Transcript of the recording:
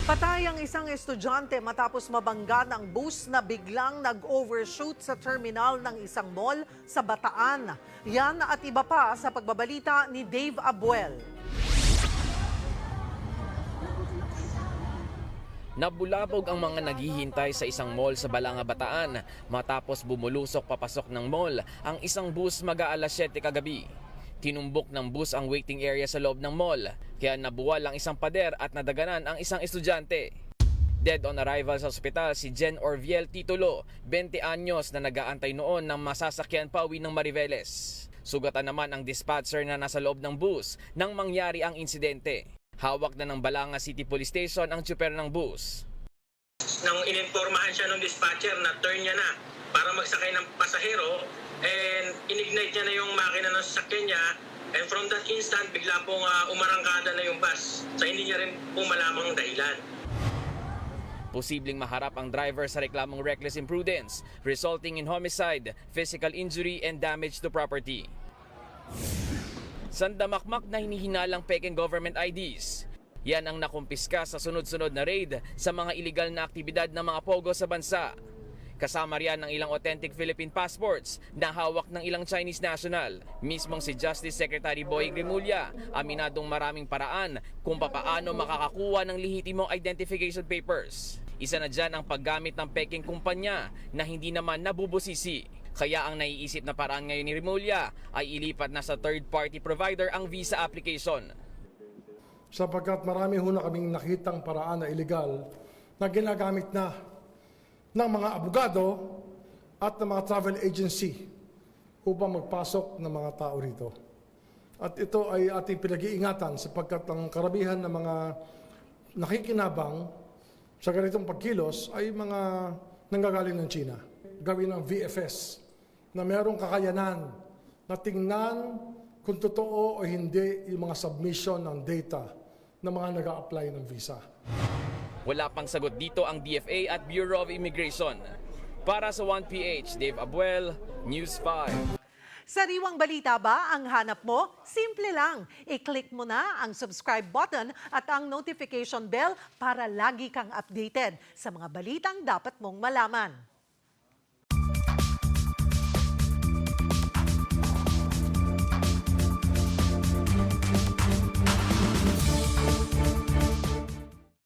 Patay ang isang estudyante matapos mabangga ng bus na biglang nag-overshoot sa terminal ng isang mall sa Bataan. Yan at iba pa sa pagbabalita ni Dave Abuel. Nabulabog ang mga naghihintay sa isang mall sa Balanga, Bataan matapos bumulusok papasok ng mall ang isang bus mag-aalas 7 kagabi. Tinumbok ng bus ang waiting area sa loob ng mall, kaya nabuwal ang isang pader at nadaganan ang isang estudyante. Dead on arrival sa ospital si Jen Orviel Titulo, 20 anyos na nag-aantay noon ng masasakyan pauwi ng Mariveles. Sugatan naman ang dispatcher na nasa loob ng bus nang mangyari ang insidente. Hawak na ng Balanga City Police Station ang tsuper ng bus. Nang ininformahan siya ng dispatcher na turn niya na para magsakay ng pasahero, and inignite niya na yung makina ng sasakyan niya, and from that instant bigla pong umarangkada na yung bus. So hindi niya rin po malamang dahilan. Posibleng maharap ang driver sa reklamong reckless imprudence, resulting in homicide, physical injury and damage to property. Sandamakmak na hinihinalang pekeng government IDs. Yan ang nakumpiska sa sunod-sunod na raid sa mga iligal na aktibidad ng mga pogo sa bansa. Kasama riyan ng ilang authentic Philippine passports na hawak ng ilang Chinese national. Mismong si Justice Secretary Boy Grimulya, aminadong maraming paraan kung papaano makakakuha ng lehitimong identification papers. Isa na dyan ang paggamit ng peking kumpanya na hindi naman nabubusisi. Kaya ang naiisip na paraan ngayon ni Rimulya ay ilipat na sa third-party provider ang visa application. Sapagkat marami ho na kaming nakitang paraan na illegal na ginagamit na ng mga abogado at ng mga travel agency upang magpasok ng mga tao rito. At ito ay ating pinag-iingatan sapagkat ang karabihan ng mga nakikinabang sa ganitong pagkilos ay mga nanggagaling ng China. Gawin ng VFS na mayroong kakayanan na tingnan kung totoo o hindi yung mga submission ng data ng mga nag-a-apply ng visa. Wala pang sagot dito ang DFA at Bureau of Immigration. Para sa 1PH, Dave Abuel, News 5. Sariwang balita ba ang hanap mo? Simple lang. I-click mo na ang subscribe button at ang notification bell para lagi kang updated sa mga balitang dapat mong malaman.